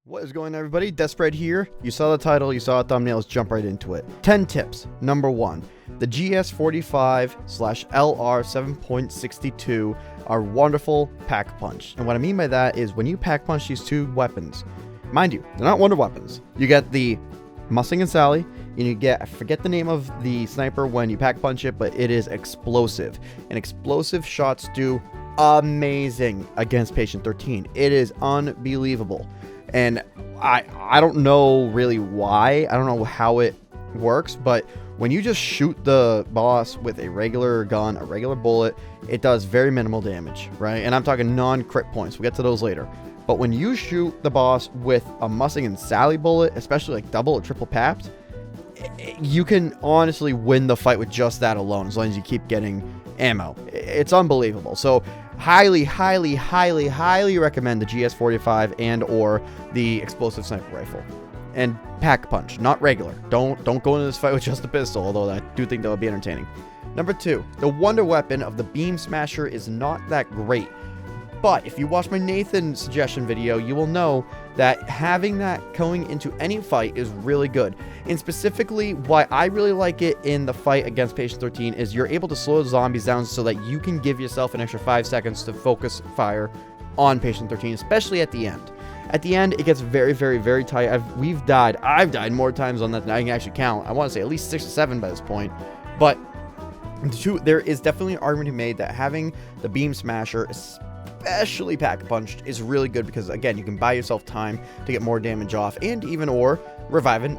What is going on, everybody? DeathSpread here. You saw the title, you saw the thumbnail, let's jump right into it. 10 tips. Number 1. The GS45/LR 7.62 are wonderful pack punch. And what I mean by that is when you pack punch these two weapons, mind you, they're not wonder weapons. You get the Mustang and Sally, and you get, I forget the name of the sniper when you pack punch it, but it is explosive. And explosive shots do amazing against Patient-13. It is unbelievable. And I don't know really why. I don't know how it works, but when you just shoot the boss with a regular gun, a regular bullet, it does very minimal damage, right? And I'm talking non-crit points. We'll get to those later. But when you shoot the boss with a Mustang and Sally bullet, especially like double or triple papped, you can honestly win the fight with just that alone, as long as you keep getting ammo. It's unbelievable. So highly recommend the GS45 and or the explosive sniper rifle. And pack punch, not regular. Don't go into this fight with just a pistol, although I do think that would be entertaining. Number 2, the wonder weapon of the beam smasher is not that great. But if you watch my Nathan suggestion video, you will know that having that going into any fight is really good. And specifically, why I really like it in the fight against Patient-13 is you're able to slow the zombies down so that you can give yourself an extra 5 seconds to focus fire on Patient-13, especially at the end. At the end, it gets very tight. I've died more times on that than I can actually count. I want to say at least 6 or 7 by this point. But there is definitely an argument to be made that having the beam smasher, especially pack punched, is really good because again, you can buy yourself time to get more damage off, and even or revive an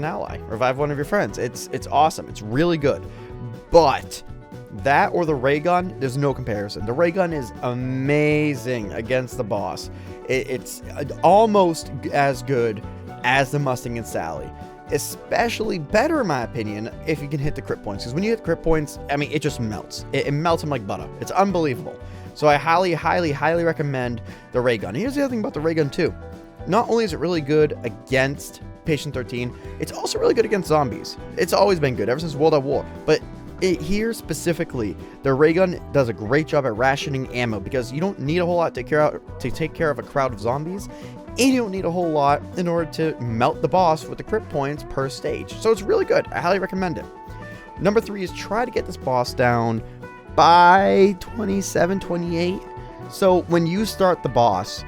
ally, revive one of your friends. It's awesome. It's really good. But that or the ray gun, there's no comparison. The ray gun is amazing against the boss. It's almost as good as the Mustang and Sally. Especially better, in my opinion, if you can hit the crit points. Because when you hit crit points, I mean, it just melts. It melts them like butter. It's unbelievable. So I highly recommend the ray gun. And here's the other thing about the ray gun too. Not only is it really good against Patient-13, it's also really good against zombies. It's always been good ever since World at War. But here specifically, the ray gun does a great job at rationing ammo because you don't need a whole lot to take care of a crowd of zombies. And you don't need a whole lot in order to melt the boss with the crit points per stage. So it's really good. I highly recommend it. Number 3 is try to get this boss down by 27, 28. So when you start the boss,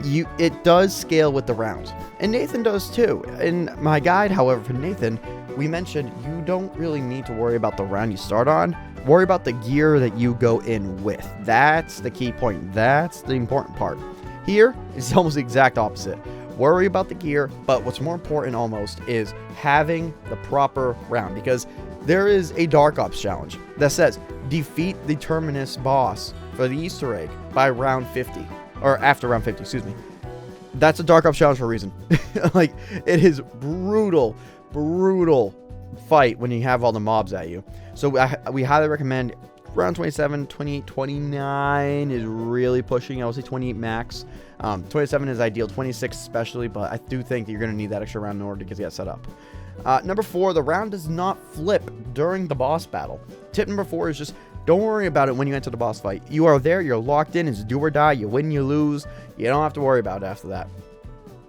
it does scale with the rounds. And Nathan does too. In my guide, however, for Nathan, we mentioned you don't really need to worry about the round you start on. Worry about the gear that you go in with. That's the key point. That's the important part. Here is almost the exact opposite. Worry about the gear, but what's more important almost is having the proper round, because there is a Dark Ops challenge that says defeat the Terminus boss for the Easter egg by round 50, or after round 50, excuse me. That's a Dark Ops challenge for a reason. Like, it is brutal fight when you have all the mobs at you. So we highly recommend around 27, 28, 29 is really pushing. I would say 28 max. 27 is ideal, 26 especially, but I do think that you're going to need that extra round in order to get that set up. Number 4, the round does not flip during the boss battle. Tip number 4 is just don't worry about it when you enter the boss fight. You are there, you're locked in, it's do or die, you win, you lose. You don't have to worry about it after that.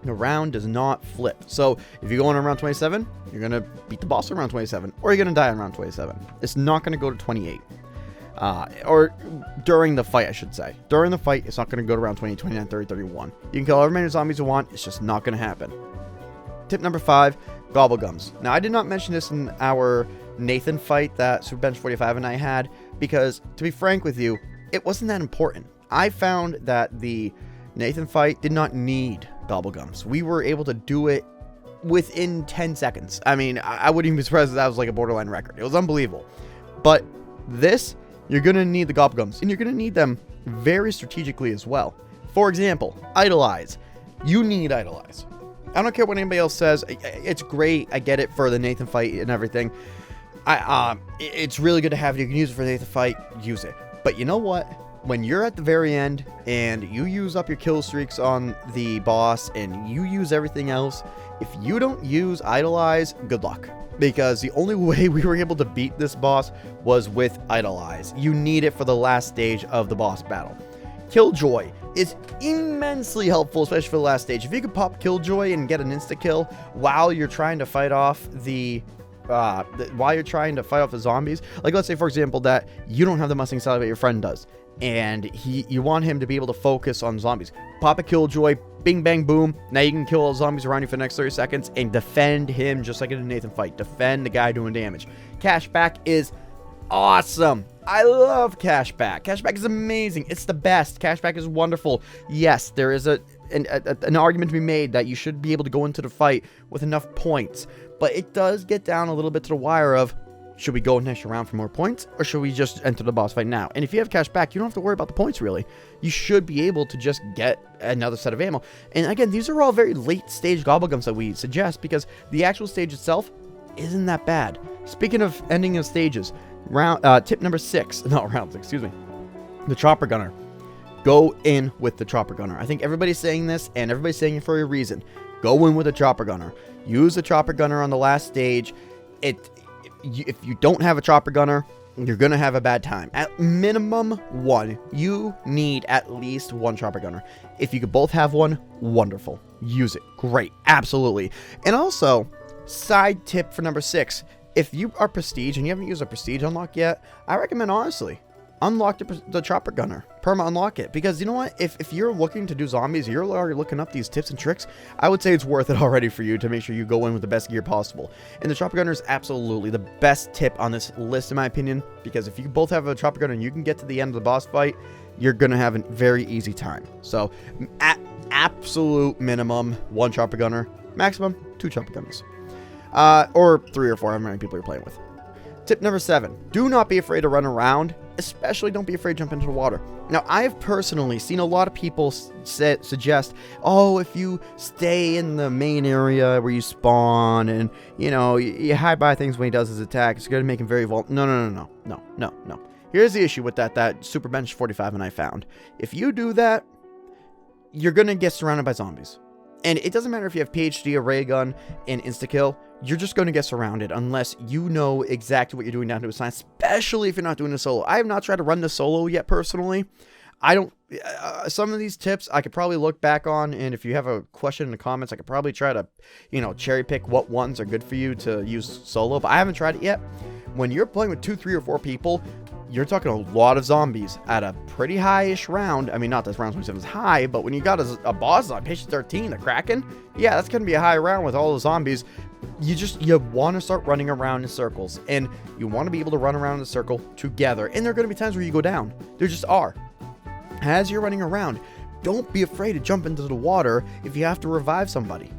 The round does not flip. So if you go on around 27, you're going to beat the boss around 27, or you're going to die on round 27. It's not going to go to 28. Or during the fight, I should say. During the fight, it's not going to go to around 20, 29, 30, 31. You can kill however many zombies you want. It's just not going to happen. Tip number 5, Gobblegums. Now, I did not mention this in our Nathan fight that Superbench45 and I had, because, to be frank with you, it wasn't that important. I found that the Nathan fight did not need Gobblegums. We were able to do it within 10 seconds. I mean, I wouldn't even be surprised if that was like a borderline record. It was unbelievable. But this, you're going to need the Gobblegums, and you're going to need them very strategically as well. For example, Idolize. You need Idolize. I don't care what anybody else says. It's great. I get it for the Nathan fight and everything. It's really good to have it. You can use it for the Nathan fight. Use it. But you know what? When you're at the very end and you use up your kill streaks on the boss and you use everything else, if you don't use Idolize, good luck. Because the only way we were able to beat this boss was with Idolize. You need it for the last stage of the boss battle. Killjoy is immensely helpful, especially for the last stage. If you could pop Killjoy and get an insta-kill while you're trying to fight off the zombies, like let's say for example that you don't have the Mustang Sally but your friend does, and you want him to be able to focus on zombies, pop a Killjoy, bing bang boom, now you can kill all zombies around you for the next 30 seconds and defend him just like in a Nathan fight. Defend the guy doing damage. Cashback is awesome. I love cashback. Cashback is amazing. It's the best. Cashback is wonderful. Yes, there is an argument to be made that you should be able to go into the fight with enough points, but it does get down a little bit to the wire of, should we go next round for more points, or should we just enter the boss fight now? And if you have cashback, you don't have to worry about the points, really. You should be able to just get another set of ammo. And again, these are all very late stage Gobblegums that we suggest, because the actual stage itself isn't that bad. Speaking of ending of stages, tip number 6, the chopper gunner. Go in with the chopper gunner. I think everybody's saying this, and everybody's saying it for a reason. Go in with a chopper gunner. Use the chopper gunner on the last stage. If you don't have a chopper gunner, you're gonna have a bad time. At minimum one, you need at least one chopper gunner. If you could both have one, wonderful. Use it. Great. Absolutely. And also, side tip for number 6. If you are prestige and you haven't used a prestige unlock yet, I recommend honestly unlock the chopper gunner. Perma unlock it, because you know what, if you're looking to do zombies, you're already looking up these tips and tricks, I would say it's worth it already for you to make sure you go in with the best gear possible. And the chopper gunner is absolutely the best tip on this list in my opinion, because if you both have a chopper gunner and you can get to the end of the boss fight, you're gonna have a very easy time. So at absolute minimum, 1 chopper gunner, maximum 2 chopper gunners, or 3 or 4, however many people you're playing with. Tip number 7, do not be afraid to run around, especially don't be afraid to jump into the water. Now, I have personally seen a lot of people suggest, oh, if you stay in the main area where you spawn and, you know, you hide by things when he does his attack, it's going to make him very vulnerable. No. Here's the issue with that Super Bench 45 and I found. If you do that, you're going to get surrounded by zombies. And it doesn't matter if you have PhD, a ray gun, and insta-kill, you're just going to get surrounded unless you know exactly what you're doing down to a science, especially if you're not doing a solo. I have not tried to run the solo yet, personally. I don't... some of these tips I could probably look back on, and if you have a question in the comments, I could probably try to, you know, cherry pick what ones are good for you to use solo, but I haven't tried it yet. When you're playing with 2, 3, or 4 people, you're talking a lot of zombies at a pretty high-ish round. I mean, not that round 27 is high, but when you got a boss on Patient-13, the Kraken, yeah, that's going to be a high round with all the zombies. You want to start running around in circles, and you want to be able to run around in a circle together. And there are going to be times where you go down. There just are. As you're running around, don't be afraid to jump into the water if you have to revive somebody.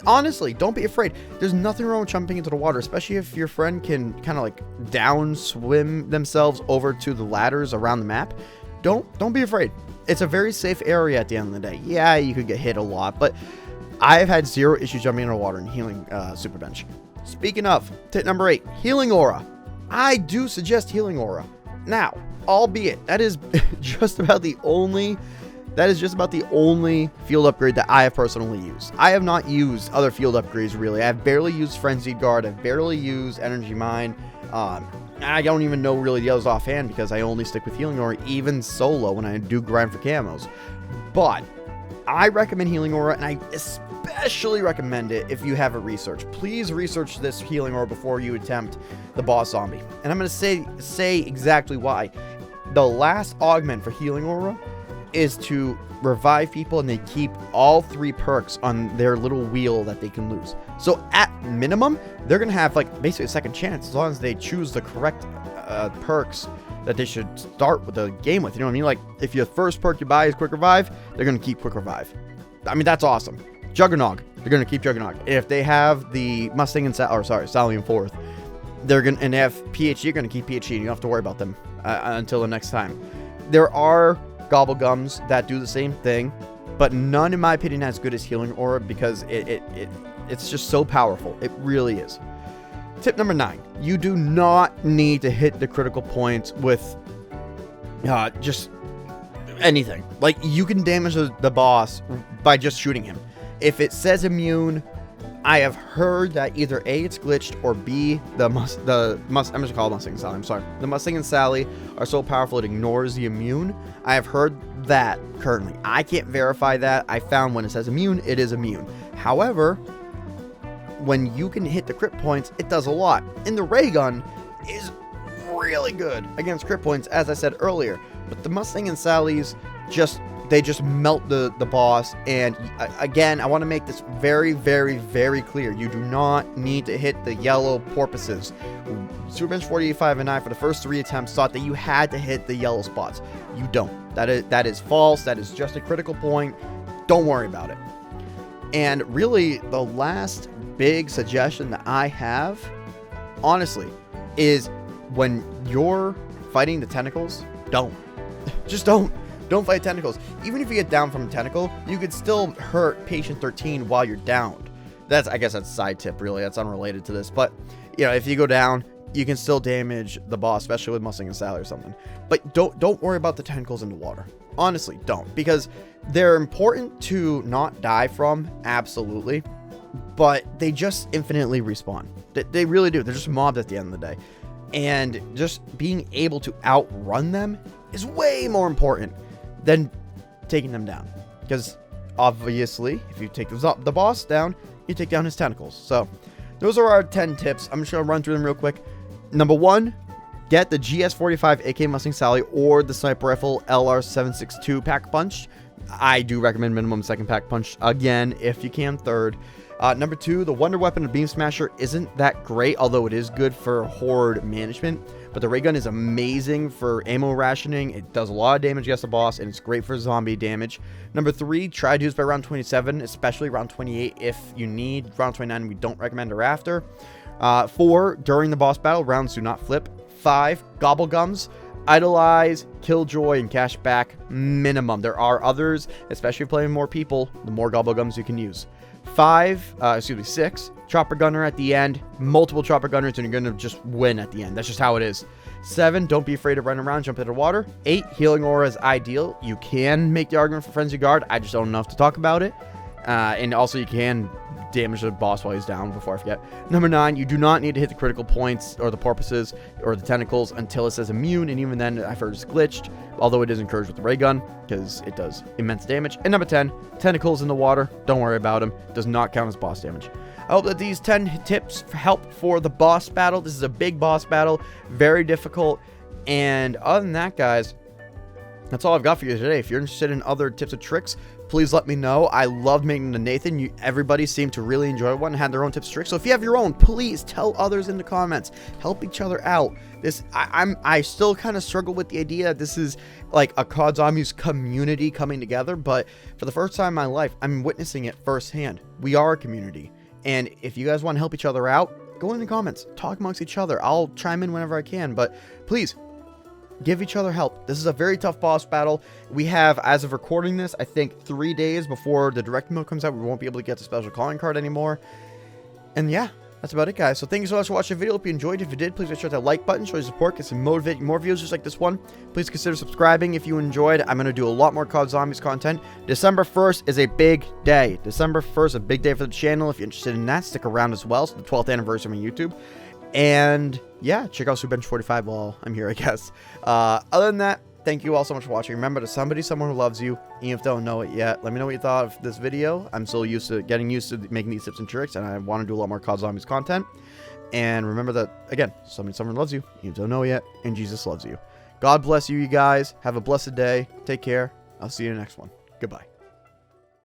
Honestly, don't be afraid. There's nothing wrong with jumping into the water, especially if your friend can kind of like down swim themselves over to the ladders around the map. Don't be afraid. It's a very safe area at the end of the day. Yeah, you could get hit a lot, but I've had 0 issues jumping into the water and healing Super Bench. Speaking of, tip number 8, Healing Aura. I do suggest Healing Aura. Now, albeit, that is just about the only field upgrade that I have personally used. I have not used other field upgrades, really. I've barely used Frenzied Guard. I've barely used Energy Mine. I don't even know really the others offhand because I only stick with Healing Aura, even solo when I do grind for camos. But I recommend Healing Aura, and I especially recommend it if you have it researched. Please research this Healing Aura before you attempt the boss zombie. And I'm going to say exactly why. The last augment for Healing Aura is to revive people, and they keep all 3 perks on their little wheel that they can lose. So at minimum, they're going to have like basically a second chance as long as they choose the correct perks that they should start with the game with. You know what I mean? Like, if your first perk you buy is Quick Revive, they're going to keep Quick Revive. I mean, that's awesome. Juggernog, they're going to keep Juggernog. If they have the Mustang and Sally and 4th, and they have PhD, you're going to keep PhD, and you don't have to worry about them until the next time. There are Gobblegums that do the same thing, but none, in my opinion, as good as Healing Aura, because it's just so powerful. It really is. Tip number 9, you do not need to hit the critical points with just anything. Like, you can damage the boss by just shooting him. If it says immune, I have heard that either A, it's glitched, or B, I'm just gonna call it Mustang and Sally, I'm sorry. The Mustang and Sally are so powerful it ignores the immune. I have heard that currently. I can't verify that. I found when it says immune, it is immune. However, when you can hit the crit points, it does a lot. And the ray gun is really good against crit points, as I said earlier. But the Mustang and Sally's they just melt the boss. And again, I want to make this very, very, very clear. You do not need to hit the yellow porpoises. Superbench 48.5 and I, for the first 3 attempts, thought that you had to hit the yellow spots. You don't. That is false. That is just a critical point. Don't worry about it. And really, the last big suggestion that I have, honestly, is when you're fighting the tentacles, don't. Just don't. Don't fight tentacles. Even if you get down from a tentacle, you could still hurt Patient-13 while you're downed. I guess that's a side tip, really. That's unrelated to this. But, you know, if you go down, you can still damage the boss, especially with Mustang and Sally or something. But don't worry about the tentacles in the water. Honestly, don't. Because they're important to not die from, absolutely. But they just infinitely respawn. They really do. They're just mobbed at the end of the day. And just being able to outrun them is way more important than taking them down. Because obviously, if you take the boss down, you take down his tentacles. So those are our 10 tips. I'm just going to run through them real quick. Number 1, get the GS45 AK Mustang Sally or the sniper rifle LR762 pack punch. I do recommend minimum 2nd pack punch again if you can 3rd. Number 2, the Wonder Weapon of Beam Smasher isn't that great, although it is good for horde management. But the ray gun is amazing for ammo rationing. It does a lot of damage against the boss, and it's great for zombie damage. Number 3, try to use by round 27, especially round 28 if you need. Round 29, we don't recommend or after. 4, during the boss battle, rounds do not flip. 5, Gobblegums. Idolize, Killjoy, and Cashback minimum. There are others, especially if playing more people, the more Gobblegums you can use. 6, Chopper Gunner at the end. Multiple Chopper Gunners, and you're going to just win at the end. That's just how it is. 7, don't be afraid to run around, jump into the water. 8, Healing Aura is ideal. You can make the argument for Frenzy Guard. I just don't know enough to talk about it. And also, you can damage the boss while he's down, before I forget. Number 9, you do not need to hit the critical points or the porpoises or the tentacles until it says immune, and even then I've heard it's glitched, although it is encouraged with the ray gun because it does immense damage. And number 10, tentacles in the water, don't worry about them, does not count as boss damage. I hope that these 10 tips help for the boss battle. This is a big boss battle, very difficult. And other than that, guys, that's all I've got for you today. If you're interested in other tips and tricks, please let me know. I loved making the Nathan. Everybody seemed to really enjoy one and had their own tips and tricks. So if you have your own, please tell others in the comments. Help each other out. I still kind of struggle with the idea that this is like a COD Zombies community coming together. But for the first time in my life, I'm witnessing it firsthand. We are a community. And if you guys want to help each other out, go in the comments. Talk amongst each other. I'll chime in whenever I can. But please, give each other help. This is a very tough boss battle. We have, as of recording this, I think 3 days before the direct mode comes out, we won't be able to get the special calling card anymore. And yeah, that's about it, guys. So thank you so much for watching the video. Hope you enjoyed. If you did, please make sure to hit that like button, show your support, get some motivate more views just like this one. Please consider subscribing if you enjoyed. I'm going to do a lot more COD Zombies content. December 1st is a big day. December 1st, a big day for the channel. If you're interested in that, stick around as well. So the 12th anniversary on YouTube. And yeah, check out Superbench 45 while I'm here, I guess. Other than that, thank you all so much for watching. Remember, to somebody, someone who loves you, even if they don't know it yet. Let me know what you thought of this video. I'm still getting used to making these tips and tricks, and I want to do a lot more COD Zombies content. And remember that, again, somebody, someone loves you, even if you don't know it yet, and Jesus loves you. God bless you, you guys. Have a blessed day. Take care. I'll see you in the next one. Goodbye.